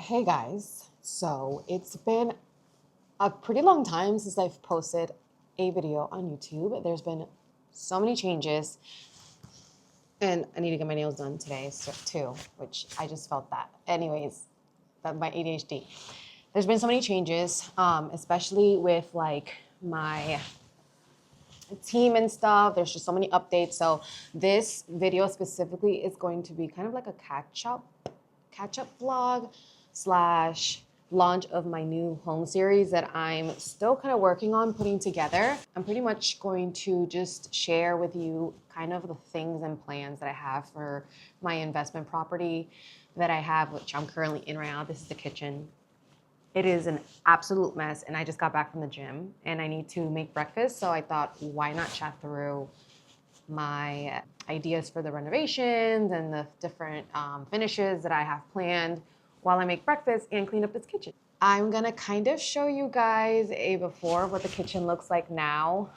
Hey guys, so it's been a pretty long time since I've posted a video on YouTube. There's been so many changes, and I need to get my nails done today too, which I just felt that. Anyways, that's my ADHD. There's been so many changes, especially with like my team and stuff. There's just so many updates. So this video specifically is going to be kind of like a catch-up vlog slash launch of my new home series that I'm still kind of working on putting together. I'm pretty much going to just share with you kind of the things and plans that I have for my investment property that I have, which I'm currently in right now. This is the kitchen. It is an absolute mess, and I just got back from the gym and I need to make breakfast. So I thought, why not chat through my ideas for the renovations and the different finishes that I have planned while I make breakfast and clean up this kitchen. I'm gonna kind of show you guys a before of what the kitchen looks like now,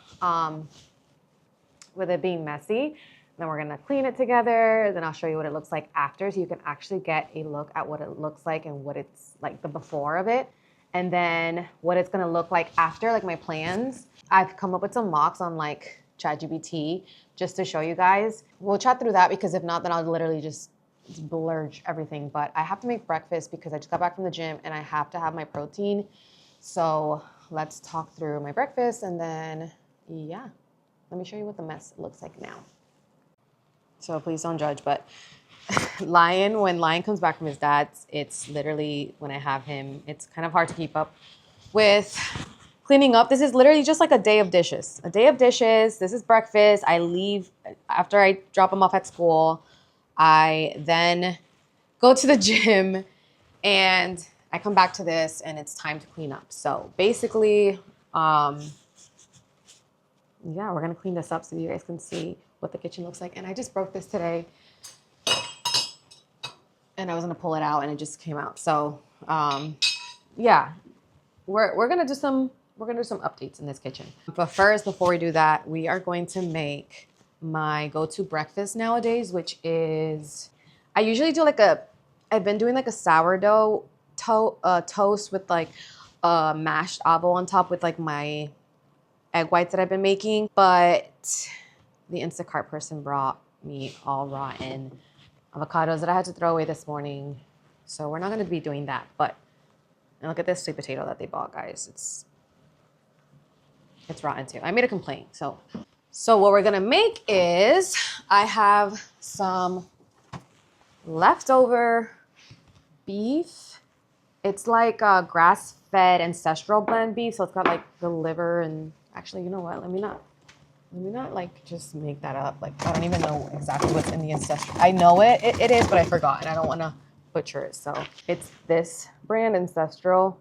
with it being messy. Then we're gonna clean it together. Then I'll show you what it looks like after, so you can actually get a look at what it looks like and what it's like the before of it. And then what it's gonna look like after, like my plans. I've come up with some mocks on like ChatGPT just to show you guys. We'll chat through that, because if not, then I'll literally just blurge everything. But I have to make breakfast because I just got back from the gym and I have to have my protein. So let's talk through my breakfast, and then yeah, let me show you what the mess looks like now. So please don't judge, but when Lion comes back from his dad's, it's literally, when I have him, it's kind of hard to keep up with cleaning up. This is literally just like a day of dishes. A day of dishes. This is breakfast. I leave after I drop him off at school. I then go to the gym and I come back to this and it's time to clean up. So basically, yeah, we're going to clean this up so you guys can see what the kitchen looks like. And I just broke this today and I was going to pull it out and it just came out. So, yeah, we're going to do some updates in this kitchen. But first, before we do that, we are going to make my go-to breakfast nowadays, which is, I usually do I've been doing like a sourdough toast with like a mashed avo on top with like my egg whites that I've been making. But the Instacart person brought me all rotten avocados that I had to throw away this morning. So we're not going to be doing that. But and look at this sweet potato that they bought, guys. It's rotten too. I made a complaint. So what we're gonna make is, I have some leftover beef. It's like a grass-fed ancestral blend beef. So it's got like the liver, and actually, you know what? Let me not like just make that up. Like, I don't even know exactly what's in the ancestral. I know it is, but I forgot, and I don't want to butcher it. So it's this brand, Ancestral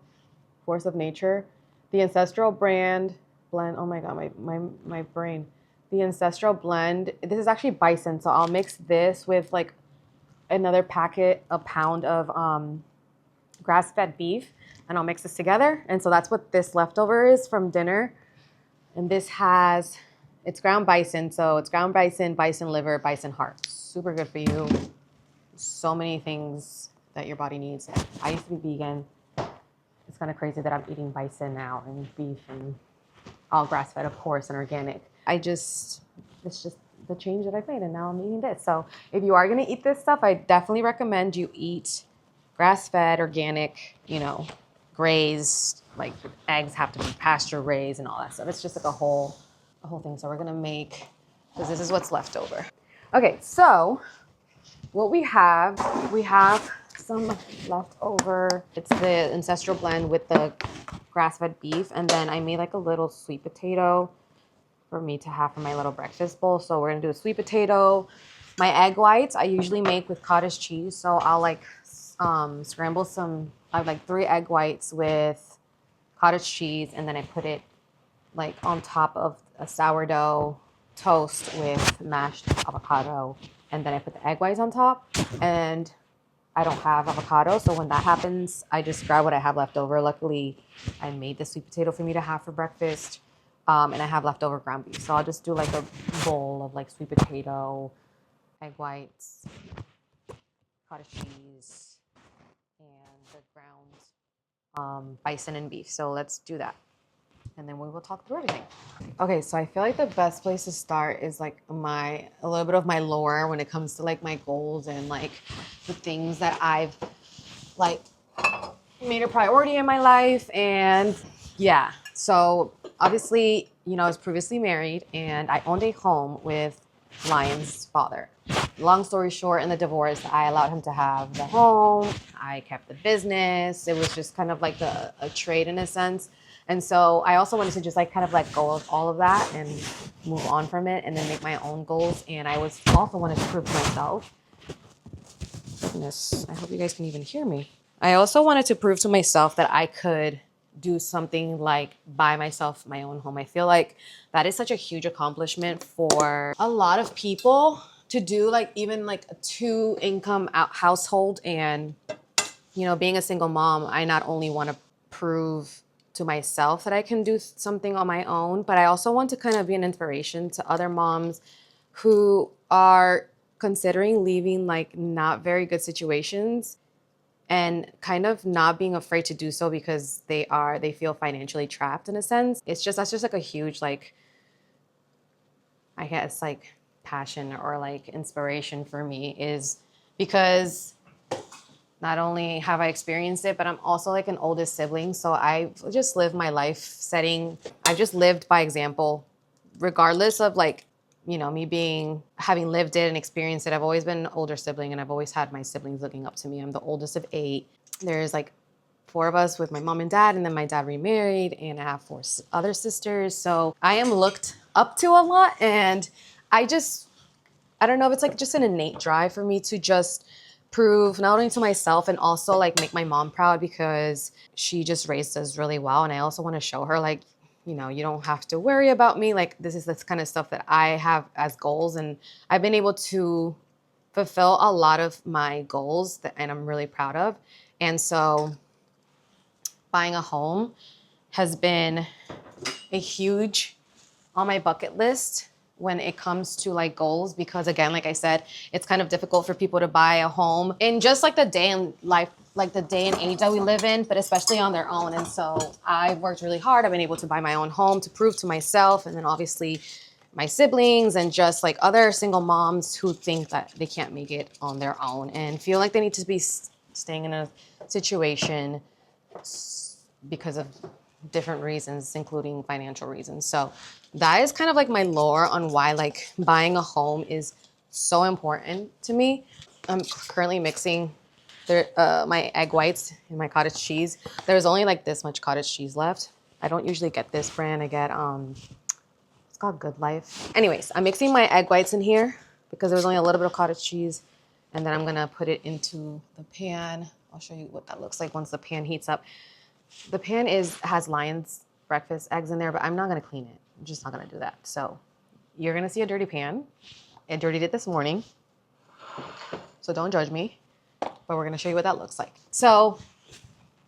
Force of Nature. The Ancestral blend. Oh my god, my brain. The Ancestral blend. This is actually bison, so I'll mix this with like another a pound of grass-fed beef, and I'll mix this together. And so that's what this leftover is from dinner. And it's ground bison, so it's ground bison, bison liver, bison heart. Super good for you. So many things that your body needs. I used to be vegan. It's kind of crazy that I'm eating bison now, and beef, and all grass-fed, of course, and organic. It's just the change that I've made, and now I'm eating this. So if you are going to eat this stuff, I definitely recommend you eat grass-fed, organic, grazed. Like, eggs have to be pasture-raised and all that stuff. It's just like a whole thing. So we're going to make, because this is what's left over. Okay, so what we have some leftover. It's the ancestral blend with the grass-fed beef, and then I made like a little sweet potato for me to have for my little breakfast bowl. So we're gonna do a sweet potato. My egg whites I usually make with cottage cheese, so I'll like scramble I have like 3 egg whites with cottage cheese, and then I put it like on top of a sourdough toast with mashed avocado, and then I put the egg whites on top. And I don't have avocado, so when that happens, I just grab what I have left over. Luckily, I made the sweet potato for me to have for breakfast, and I have leftover ground beef. So I'll just do like a bowl of like sweet potato, egg whites, cottage cheese, and the ground bison and beef. So let's do that. And then we will talk through everything. Okay, so I feel like the best place to start is like a little bit of my lore when it comes to like my goals and like the things that I've like made a priority in my life. And yeah, so obviously, you know, I was previously married and I owned a home with Lion's father. Long story short, in the divorce, I allowed him to have the home. I kept the business. It was just kind of like a trade in a sense. And so I also wanted to just like kind of let go of all of that and move on from it and then make my own goals. And I was also wanted to prove to myself. Goodness, I hope you guys can even hear me. I also wanted to prove to myself that I could do something like buy myself my own home. I feel like that is such a huge accomplishment for a lot of people to do, like even like a 2-income household. And, you know, being a single mom, I not only want to prove to myself that I can do something on my own, but I also want to kind of be an inspiration to other moms who are considering leaving like not very good situations and kind of not being afraid to do so because they feel financially trapped in a sense. That's just like a huge, like, I guess like passion or like inspiration for me, is because not only have I experienced it, but I'm also like an oldest sibling. So I just live my life I've just lived by example, regardless of like, you know, having lived it and experienced it. I've always been an older sibling and I've always had my siblings looking up to me. I'm the oldest of 8. There's like 4 of us with my mom and dad, and then my dad remarried, and I have 4 other sisters. So I am looked up to a lot. And I don't know if it's like just an innate drive for me to just prove not only to myself and also like make my mom proud, because she just raised us really well. And I also want to show her like, you know, you don't have to worry about me. Like this is this kind of stuff that I have as goals. And I've been able to fulfill a lot of my goals and I'm really proud of. And so buying a home has been a huge on my bucket list when it comes to like goals, because again, like I said, it's kind of difficult for people to buy a home in just like the day in life, like the day and age that we live in, but especially on their own. And so I've worked really hard. I've been able to buy my own home to prove to myself, and then obviously my siblings and just like other single moms who think that they can't make it on their own and feel like they need to be staying in a situation because of different reasons, including financial reasons. So that is kind of like my lore on why like buying a home is so important to me. I'm currently mixing my egg whites and my cottage cheese. There's only like this much cottage cheese left. I don't usually get this brand. I get it's called Good Life. Anyways, I'm mixing my egg whites in here because there's only a little bit of cottage cheese, and then I'm gonna put it into the pan. I'll show you what that looks like once the pan heats up. The pan has Lion's breakfast eggs in there, but I'm not gonna clean it. I'm just not gonna do that. So you're gonna see a dirty pan. I dirtied it this morning, so don't judge me, but we're gonna show you what that looks like. So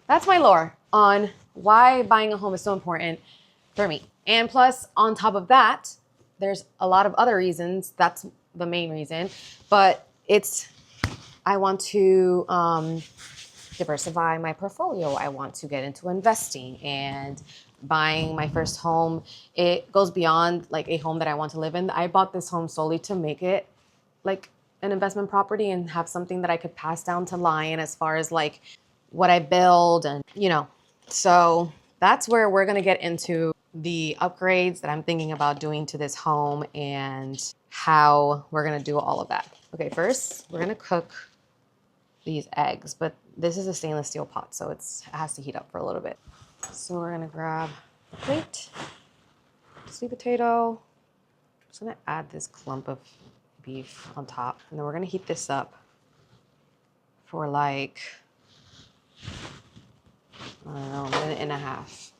that's my lore on why buying a home is so important for me. And plus, on top of that, there's a lot of other reasons. That's the main reason, but I want to diversify my portfolio. I want to get into investing, and buying my first home, it goes beyond like a home that I want to live in. I bought this home solely to make it like an investment property and have something that I could pass down to Lion as far as like what I build, and you know. So that's where we're gonna get into the upgrades that I'm thinking about doing to this home and how we're gonna do all of that. Okay, first we're gonna cook these eggs, but this is a stainless steel pot, so it has to heat up for a little bit. So we're gonna grab a plate, sweet potato. I'm just gonna add this clump of beef on top, and then we're gonna heat this up for like, I don't know, a minute and a half.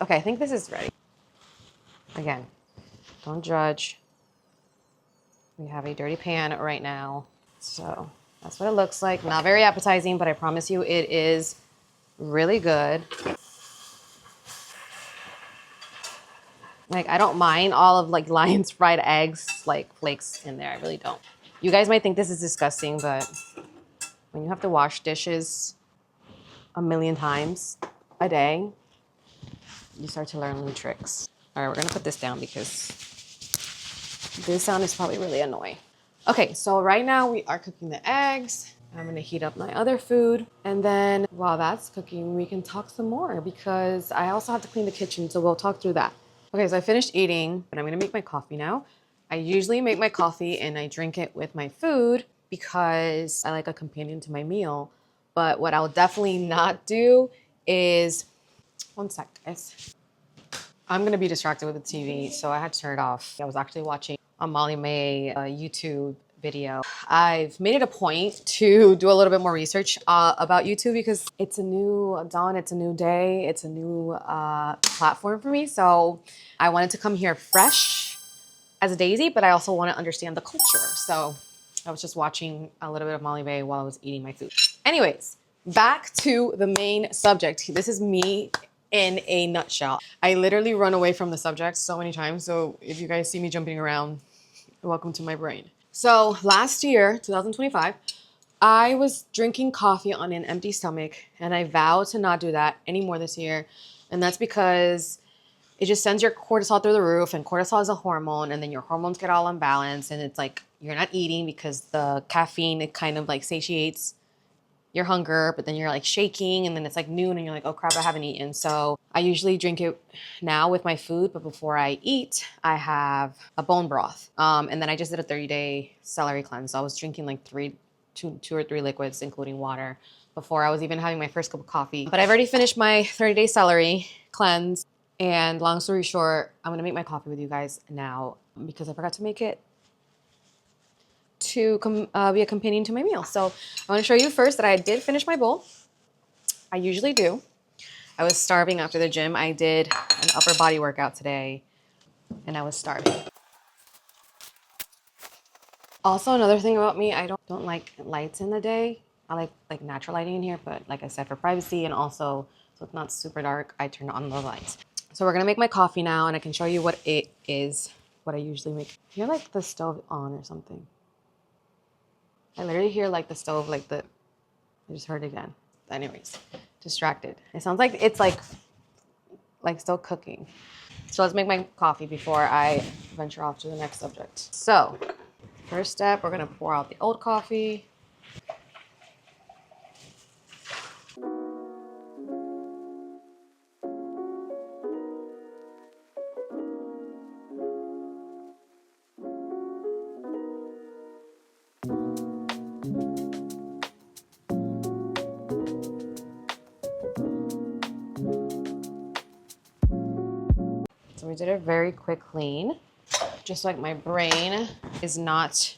Okay, I think this is ready. Again, don't judge. We have a dirty pan right now. So that's what it looks like. Not very appetizing, but I promise you it is really good. Like, I don't mind all of like Lion's fried eggs, like flakes in there. I really don't. You guys might think this is disgusting, but when you have to wash dishes a million times, a day, you start to learn new tricks. All right, we're gonna put this down because this sound is probably really annoying. Okay, so right now we are cooking the eggs. I'm gonna heat up my other food. And then while that's cooking, we can talk some more because I also have to clean the kitchen, so we'll talk through that. Okay, so I finished eating, but I'm gonna make my coffee now. I usually make my coffee and I drink it with my food because I like a companion to my meal. But what I'll definitely not do is, one sec, guys. I'm gonna be distracted with the TV, so I had to turn it off. I was actually watching a Molly May YouTube video. I've made it a point to do a little bit more research about YouTube because it's a new dawn, it's a new day, it's a new platform for me. So I wanted to come here fresh as a daisy, but I also want to understand the culture. So I was just watching a little bit of Molly May while I was eating my food. Anyways, back to the main subject. This is me in a nutshell. I literally run away from the subject so many times. So if you guys see me jumping around, welcome to my brain. So last year, 2025, I was drinking coffee on an empty stomach and I vowed to not do that anymore this year. And that's because it just sends your cortisol through the roof, and cortisol is a hormone, and then your hormones get all unbalanced, and it's like you're not eating because the caffeine, it kind of like satiates your hunger, but then you're like shaking, and then it's like noon and you're like, oh crap, I haven't eaten. So I usually drink it now with my food, but before I eat, I have a bone broth. And then I just did a 30-day celery cleanse. So I was drinking like two or three liquids, including water, before I was even having my first cup of coffee. But I've already finished my 30-day celery cleanse. And long story short, I'm gonna make my coffee with you guys now because I forgot to make it to be a companion to my meal. So I want to show you first that I did finish my bowl. I usually do. I was starving after the gym. I did an upper body workout today and I was starving. Also, another thing about me, I don't like lights in the day. I like natural lighting in here, but like I said, for privacy and also so it's not super dark, I turn on the lights. So we're gonna make my coffee now and I can show you what it is, what I usually make. I hear like the stove on or something. I literally hear like the stove, like I just heard it again. Anyways, distracted. It sounds like it's like still cooking. So let's make my coffee before I venture off to the next subject. So first step, we're gonna pour out the old coffee. So we did a very quick clean, just like my brain is not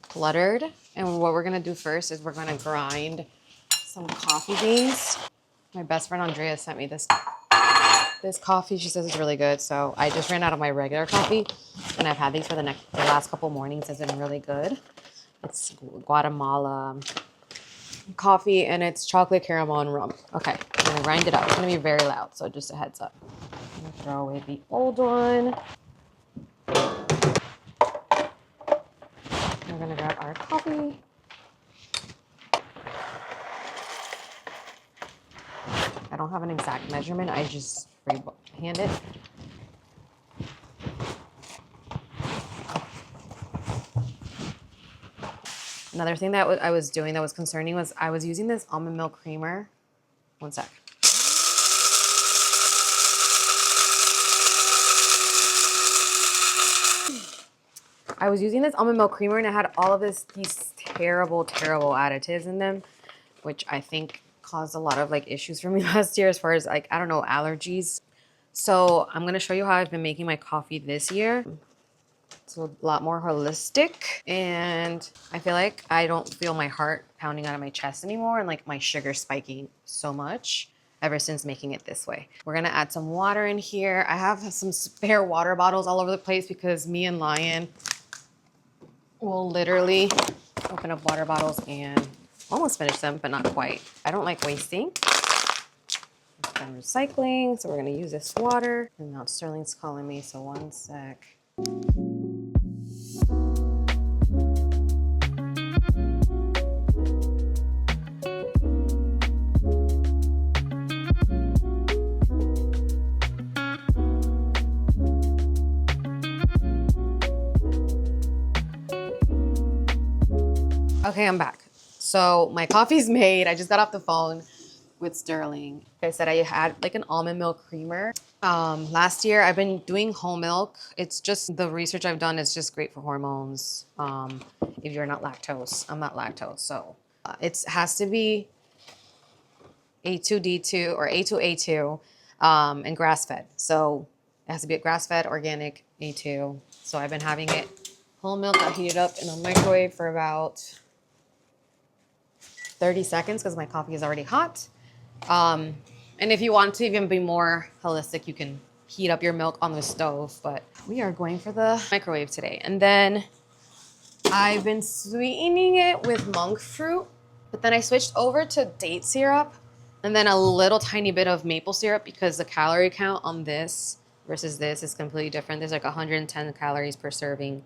cluttered. And what we're gonna do first is we're gonna grind some coffee beans. My best friend Andrea sent me this coffee. She says it's really good. So I just ran out of my regular coffee and I've had these for the last couple mornings. It's been really good. It's Guatemala coffee and it's chocolate caramel and rum. Okay, I'm gonna grind it up. It's gonna be very loud, so just a heads up. I'm gonna throw away the old one. We're gonna grab our coffee. I don't have an exact measurement. I just freehand it. Another thing that I was doing that was concerning was I was using this almond milk creamer. One sec. I was using this almond milk creamer and it had all of these terrible additives in them, which I think caused a lot of like issues for me last year as far as like, I don't know, allergies. So I'm gonna show you how I've been making my coffee this year. It's a lot more holistic and I feel like I don't feel my heart pounding out of my chest anymore and like my sugar spiking so much ever since making it this way. We're gonna add some water in here. I have some spare water bottles all over the place because me and Lion will literally open up water bottles and almost finish them, but not quite. I don't like wasting. I'm recycling, so we're gonna use this water. And now Sterling's calling me, so one sec. Okay, I'm back. So my coffee's made. I just got off the phone with Sterling. Like I said, I had like an almond milk creamer. Last year I've been doing whole milk. It's just the research I've done is just great for hormones. If you're not lactose, I'm not lactose, so it has to be A2D2 or A2A2 and grass fed. So it has to be a grass fed organic A2. So I've been having it whole milk. I heat it up in a microwave for about 30 seconds because my coffee is already hot. And if you want to even be more holistic, you can heat up your milk on the stove, but we are going for the microwave today. And then I've been sweetening it with monk fruit, but then I switched over to date syrup and then a little tiny bit of maple syrup because the calorie count on this versus this is completely different. There's like 110 calories per serving.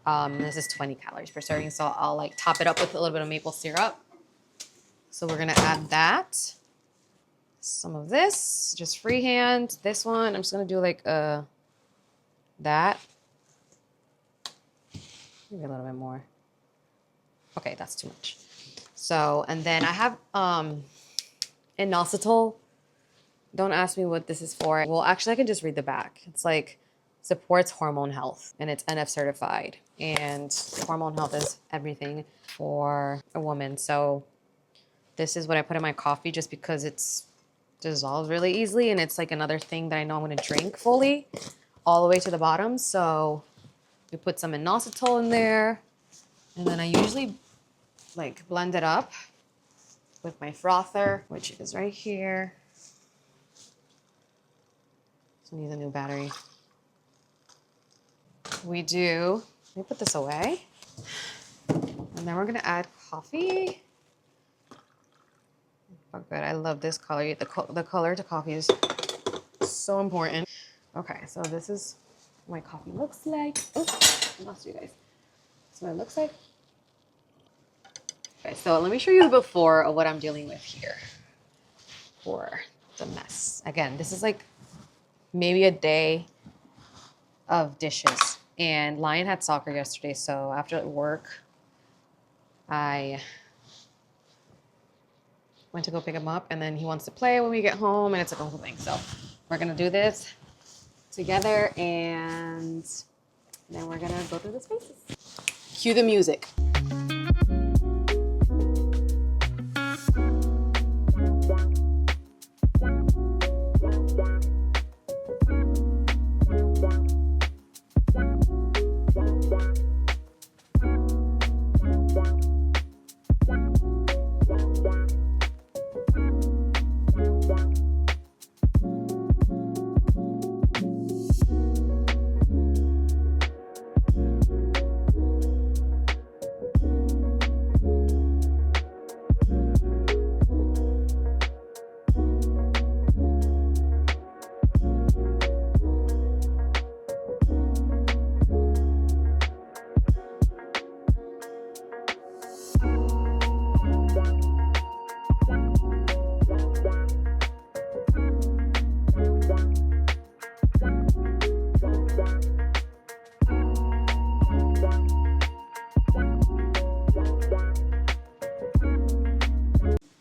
This is 20 calories per serving. So I'll like top it up with a little bit of maple syrup. So we're gonna add that. Some of this, just freehand. This one, I'm just gonna do like that. Maybe a little bit more. Okay, that's too much. So, and then I have inositol. Don't ask me what this is for. Well, actually, I can just read the back. It's like supports hormone health, and it's NF certified. And hormone health is everything for a woman. So this is what I put in my coffee just because it's dissolves really easily, and it's like another thing that I know I'm going to drink fully all the way to the bottom. So we put some inositol in there, and then I usually like blend it up with my frother, which is right here. So I need a new battery. Let me put this away. And then we're gonna add coffee. Oh, good, I love this color. The color to coffee is so important. Okay, so this is what my coffee looks like. Oh, I lost you guys. That's what it looks like. Okay, so let me show you the before of what I'm dealing with here for the mess. Again, this is like maybe a day of dishes. And Lion had soccer yesterday, so after work, I went to go pick him up, and then he wants to play when we get home, and it's like a whole thing. So we're gonna do this together, and then we're gonna go through the spaces. Cue the music.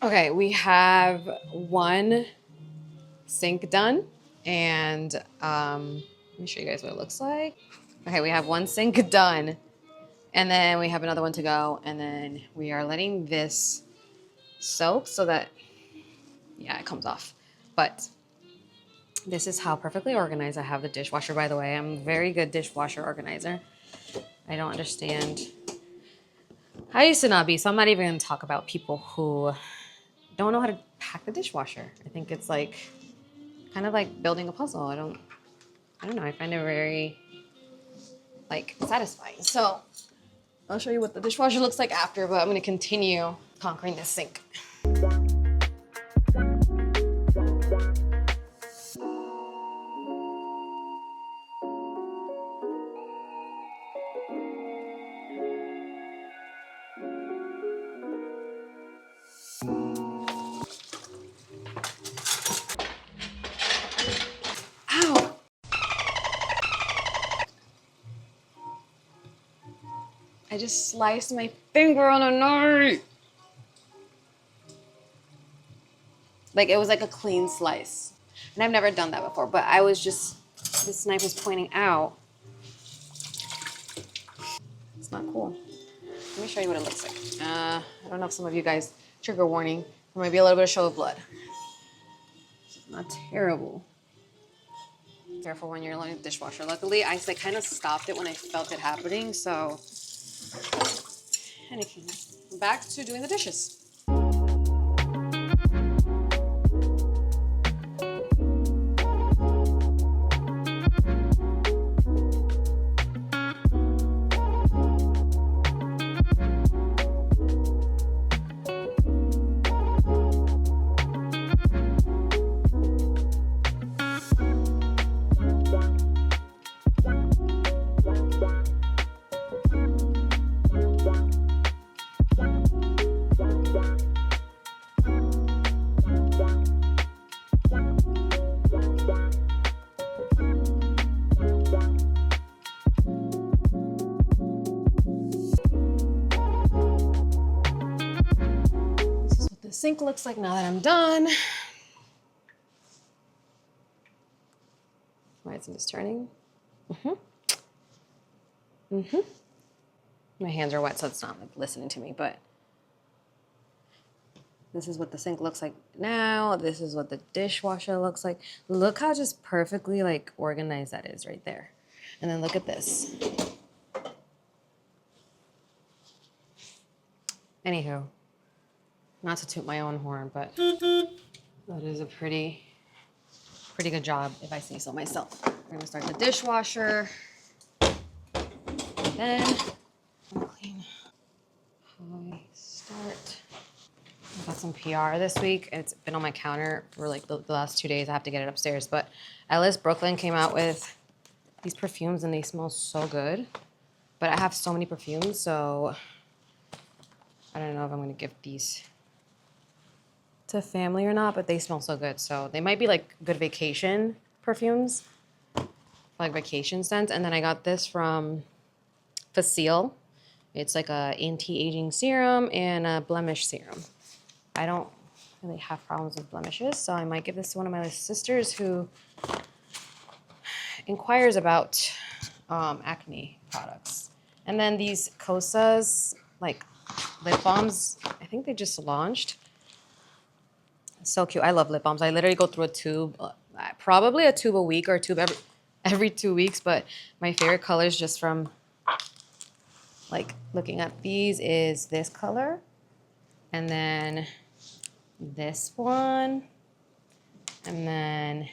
Okay, we have one sink done, and let me show you guys what it looks like. Okay, we have one sink done, and then we have another one to go, and then we are letting this soak so that, yeah, it comes off. But this is how perfectly organized I have the dishwasher, by the way. I'm a very good dishwasher organizer. I don't understand. I used to not be, so I'm not even going to talk about people who don't know how to pack the dishwasher. I think it's like kind of like building a puzzle. I don't know. I find it very like satisfying. So I'll show you what the dishwasher looks like after, but I'm going to continue conquering this sink. I just sliced my finger on a knife. Like, it was like a clean slice. And I've never done that before, but I was just, this knife was pointing out. It's not cool. Let me show you what it looks like. I don't know if some of you guys, trigger warning, there might be a little bit of show of blood. It's not terrible. Careful when you're loading the dishwasher. Luckily, I kind of stopped it when I felt it happening, so. Anyway, back to doing the dishes. The sink looks like now that I'm done. Why isn't this turning? My hands are wet, so it's not like listening to me, but this is what the sink looks like now. This is what the dishwasher looks like. Look how just perfectly like organized that is right there. And then look at this. Anywho, not to toot my own horn, but that is a pretty good job if I say so myself. We're gonna start the dishwasher. And then I'm clean. I start. I got some PR this week. It's been on my counter for like the last 2 days. I have to get it upstairs. But Ellis Brooklyn came out with these perfumes and they smell so good. But I have so many perfumes, so I don't know if I'm gonna give these to family or not, but they smell so good. So they might be like good vacation perfumes, like vacation scents. And then I got this from Facile. It's like a anti-aging serum and a blemish serum. I don't really have problems with blemishes, so I might give this to one of my sisters who inquires about acne products. And then these Kosas, like lip balms, I think they just launched. So cute. I love lip balms. I literally go through a tube, probably a tube a week or a tube every 2 weeks, but my favorite colors just from like looking at these is this color and then this one and then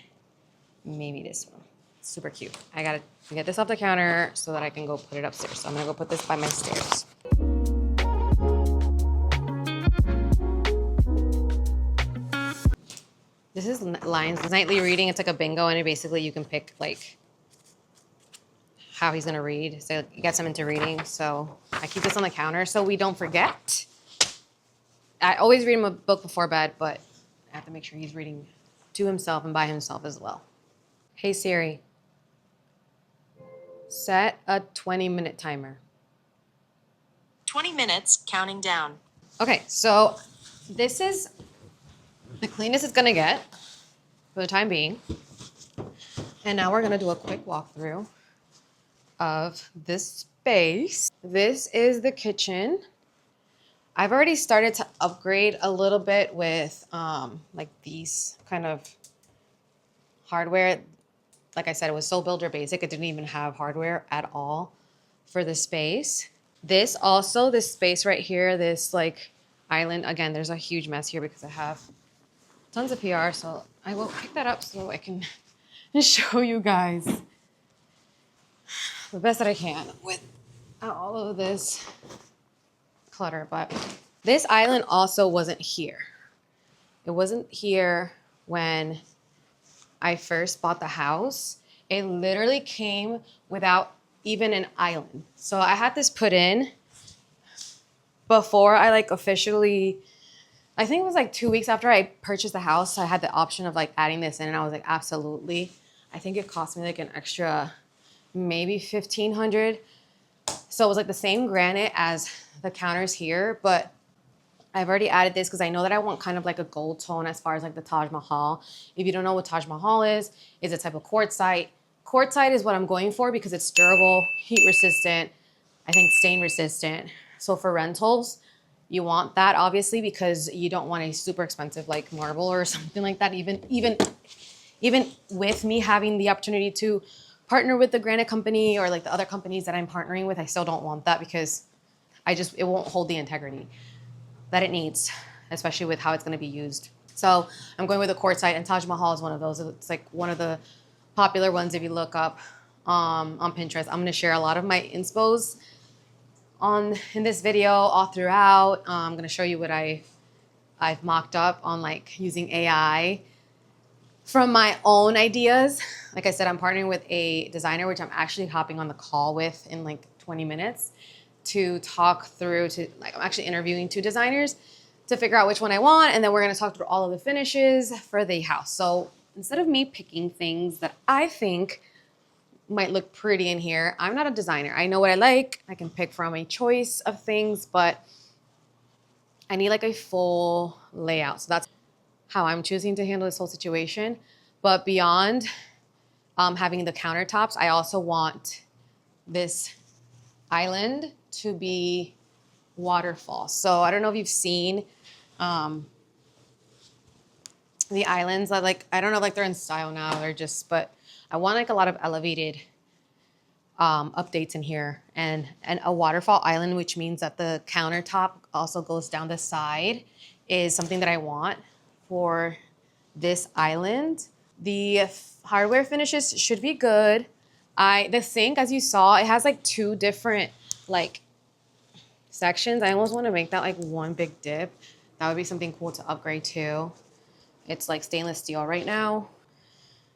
maybe this one. Super cute. I gotta get this off the counter so that I can go put it upstairs. So I'm gonna go put this by my stairs. This is Lion's nightly reading. It's like a bingo, and basically you can pick like how he's gonna read. So it gets him into reading. So I keep this on the counter so we don't forget. I always read him a book before bed, but I have to make sure he's reading to himself and by himself as well. Hey Siri, set a 20-minute timer. 20 minutes, counting down. Okay, so this is the cleanest it's gonna get for the time being. And now we're gonna do a quick walkthrough of this space. This is the kitchen. I've already started to upgrade a little bit with like these kind of hardware. Like I said, it was so builder basic. It didn't even have hardware at all for the space. This space right here, this like island, again, there's a huge mess here because I have tons of PR. So I will pick that up so I can show you guys the best that I can with all of this clutter. But this island also wasn't here. It wasn't here when I first bought the house. It literally came without even an island. So I had this put in before I like officially, I think it was like 2 weeks after I purchased the house. I had the option of like adding this in and I was like, absolutely. I think it cost me like an extra maybe $1,500. So it was like the same granite as the counters here, but I've already added this because I know that I want kind of like a gold tone as far as like the Taj Mahal. If you don't know what Taj Mahal is a type of quartzite. Quartzite is what I'm going for because it's durable, heat resistant, I think stain resistant. So for rentals, you want that obviously because you don't want a super expensive like marble or something like that. Even with me having the opportunity to partner with the granite company or like the other companies that I'm partnering with, I still don't want that because it won't hold the integrity that it needs, especially with how it's going to be used. So I'm going with a quartzite, and Taj Mahal is one of those. It's like one of the popular ones if you look up on Pinterest. I'm going to share a lot of my inspos in this video all throughout. I'm going to show you what I've mocked up on like using AI from my own ideas. Like I said, I'm partnering with a designer, which I'm actually hopping on the call with in like 20 minutes to talk through I'm actually interviewing 2 designers to figure out which one I want. And then we're going to talk through all of the finishes for the house. So instead of me picking things that I think might look pretty in here, I'm not a designer. I know what I like. I can pick from a choice of things, but I need like a full layout. So that's how I'm choosing to handle this whole situation. But beyond having the countertops, I also want this island to be waterfall. So I don't know if you've seen the islands that like, I don't know, like they're in style now. They're just, but I want like a lot of elevated updates in here and a waterfall island, which means that the countertop also goes down the side, is something that I want for this island. The hardware finishes should be good. The sink, as you saw, it has like 2 different like sections. I almost want to make that like one big dip. That would be something cool to upgrade to. It's like stainless steel right now,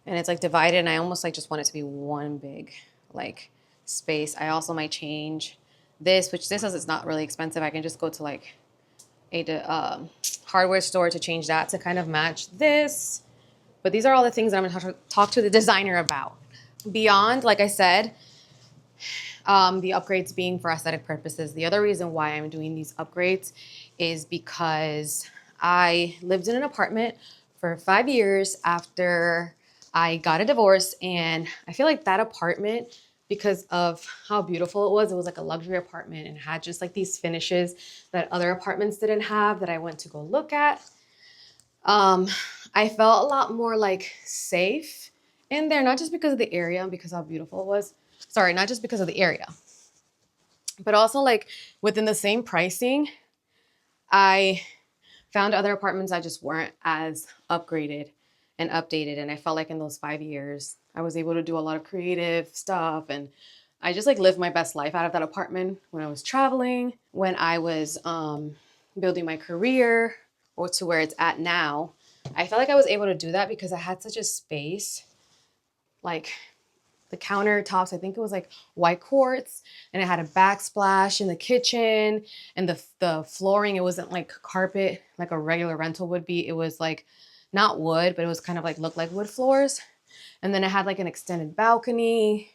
and it's like divided, and I almost like just want it to be one big like space. I also might change this, which this is not really expensive. I can just go to like a hardware store to change that to kind of match this. But these are all the things that I'm going to talk to the designer about. Beyond, like I said, the upgrades being for aesthetic purposes. The other reason why I'm doing these upgrades is because I lived in an apartment for 5 years after I got a divorce, and I feel like that apartment, because of how beautiful it was like a luxury apartment and had just like these finishes that other apartments didn't have that I went to go look at. I felt a lot more like safe in there, not just because of the area and because how beautiful it was. Sorry, not just because of the area, but also like within the same pricing, I found other apartments that just weren't as upgraded and updated. And I felt like in those 5 years, I was able to do a lot of creative stuff. And I just like lived my best life out of that apartment when I was traveling, when I was building my career, or to where it's at now. I felt like I was able to do that because I had such a space. Like the countertops, I think it was like white quartz, and it had a backsplash in the kitchen, and the flooring, it wasn't like carpet like a regular rental would be. It was like not wood, but it was kind of like looked like wood floors. And then it had like an extended balcony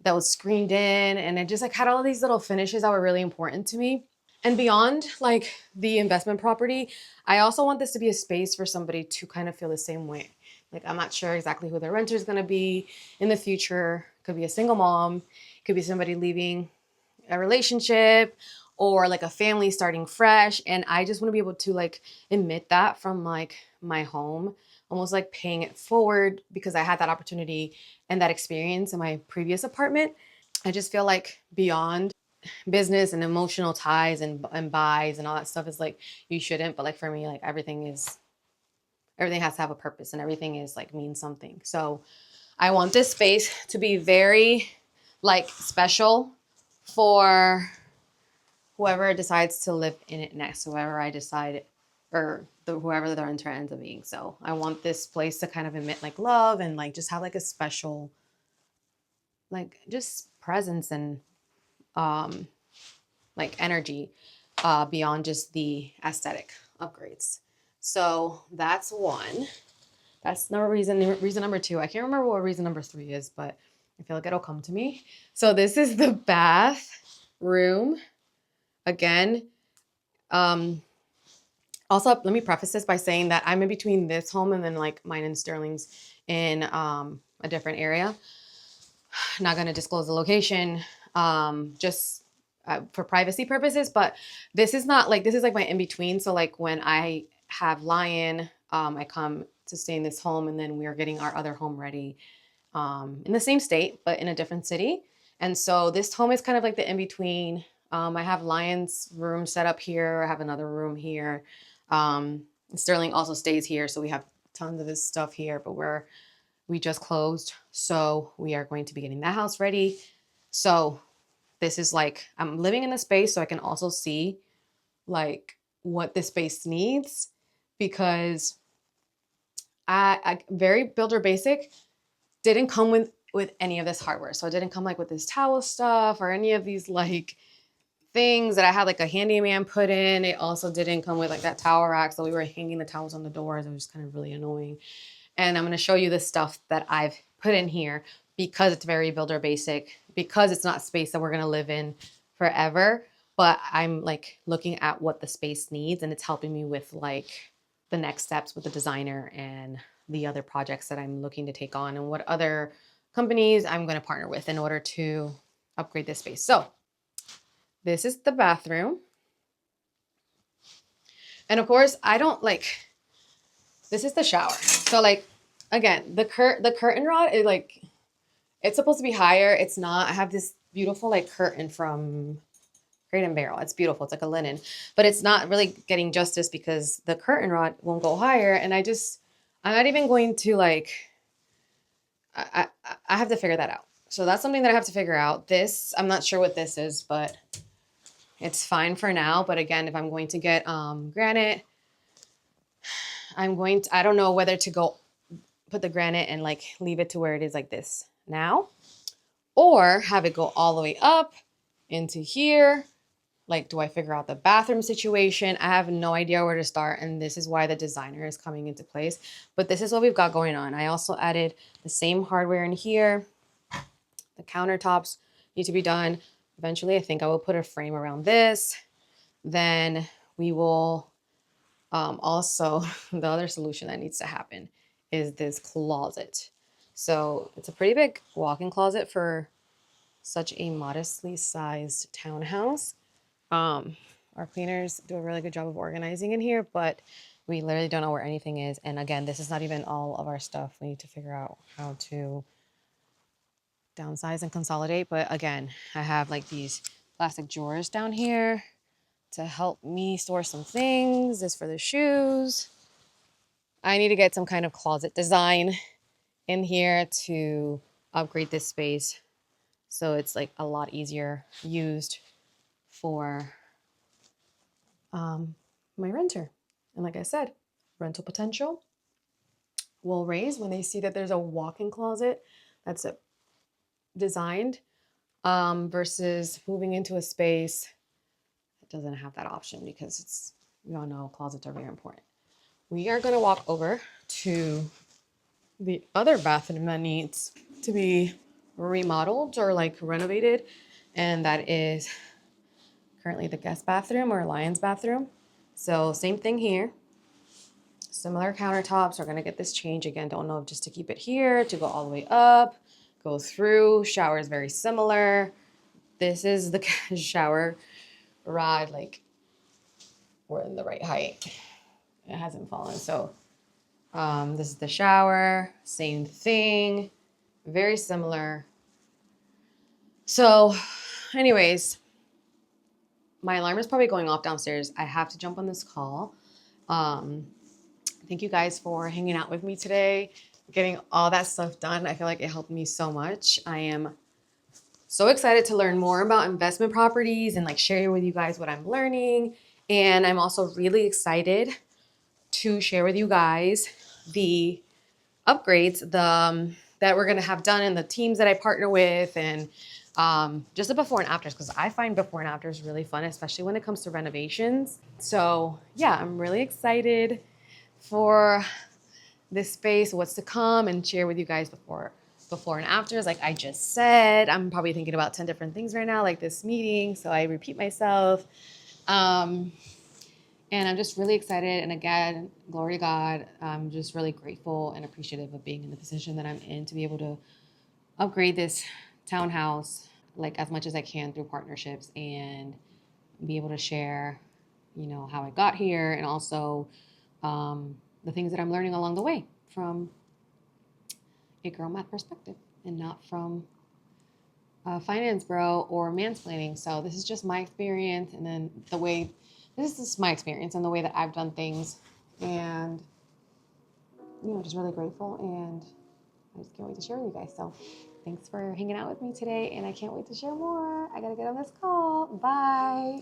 that was screened in, and it just like had all these little finishes that were really important to me. And beyond like the investment property, I also want this to be a space for somebody to kind of feel the same way. Like I'm not sure exactly who their renter is going to be in the future. Could be a single mom, could be somebody leaving a relationship, or like a family starting fresh. And I just want to be able to like emit that from like my home, almost like paying it forward because I had that opportunity and that experience in my previous apartment. I just feel like beyond business and emotional ties and buys and all that stuff is like, you shouldn't, but like for me, like everything has to have a purpose, and everything is like means something. So I want this space to be very like special for whoever decides to live in it next, whoever I decide, or whoever the renter ends up being. So I want this place to kind of emit like love and like just have like a special like just presence and like energy beyond just the aesthetic upgrades. So that's one. That's no reason. Reason number 2. I can't remember what reason number 3 is, but I feel like it'll come to me. So this is the bath. room. Again, also, let me preface this by saying that I'm in between this home and then like mine and Sterling's in a different area. Not going to disclose the location, just for privacy purposes. But this is not like, this is like my in between. So like when I have Lion, I come to stay in this home, and then we are getting our other home ready in the same state, but in a different city. And so this home is kind of like the in between. I have Lion's room set up here. I have another room here. Sterling also stays here, so we have tons of his stuff here, but we just closed, so we are going to be getting that house ready. So this is like, I'm living in the space so I can also see like what this space needs, because I very builder basic, didn't come with any of this hardware. So it didn't come like with this towel stuff or any of these like things that I had like a handyman put in. It also didn't come with like that towel rack, so we were hanging the towels on the doors. It was kind of really annoying. And I'm going to show you the stuff that I've put in here because it's very builder basic, because it's not space that we're going to live in forever. But I'm like looking at what the space needs, and it's helping me with like the next steps with the designer and the other projects that I'm looking to take on, and what other companies I'm going to partner with in order to upgrade this space. So this is the bathroom. And of course, I don't like, this is the shower. So like, again, the curtain rod is like, it's supposed to be higher. It's not. I have this beautiful like curtain from Crate and Barrel. It's beautiful. It's like a linen, but it's not really getting justice because the curtain rod won't go higher. And I'm not even going to like, I have to figure that out. So that's something that I have to figure out. This, I'm not sure what this is, but it's fine for now. But again, if I'm going to get granite, I don't know whether to go put the granite and like leave it to where it is like this now, or have it go all the way up into here. Like, do I figure out the bathroom situation? I have no idea where to start. And this is why the designer is coming into place. But this is what we've got going on. I also added the same hardware in here. The countertops need to be done. Eventually, I think I will put a frame around this. Then we will also, the other solution that needs to happen is this closet. So it's a pretty big walk-in closet for such a modestly sized townhouse. Our cleaners do a really good job of organizing in here, but we literally don't know where anything is. And again, this is not even all of our stuff. We need to figure out how to downsize and consolidate. But again, I have like these plastic drawers down here to help me store some things. This for the shoes. I need to get some kind of closet design in here to upgrade this space so it's like a lot easier used for my renter. And like I said, rental potential will raise when they see that there's a walk-in closet that's designed versus moving into a space that doesn't have that option, because we all know closets are very important. We are going to walk over to the other bathroom that needs to be remodeled or like renovated, and that is currently the guest bathroom or Lion's bathroom. So same thing here, similar countertops. We're going to get this change again. Don't know if just to keep it here, to go all the way up, go through. Shower is very similar. This is the shower rod, like we're in the right height. It hasn't fallen. So this is the shower, same thing, very similar. So anyways, my alarm is probably going off downstairs. I have to jump on this call. Thank you guys for hanging out with me today, getting all that stuff done. I feel like it helped me so much. I am so excited to learn more about investment properties and like share with you guys what I'm learning. And I'm also really excited to share with you guys the upgrades that we're going to have done and the teams that I partner with, and just the before and afters, because I find before and afters really fun, especially when it comes to renovations. So yeah, I'm really excited for this space, what's to come, and share with you guys before and afters. Like I just said, I'm probably thinking about 10 different things right now, like this meeting. So I repeat myself. And I'm just really excited. And again, glory to God. I'm just really grateful and appreciative of being in the position that I'm in to be able to upgrade this townhouse like as much as I can through partnerships and be able to share, you know, how I got here and also the things that I'm learning along the way from a girl math perspective and not from finance bro or mansplaining. So this is just my experience and then the way this is my experience and the way that I've done things and you know just really grateful and I just can't wait to share with you guys. So thanks for hanging out with me today and I can't wait to share more. I gotta get on this call. Bye.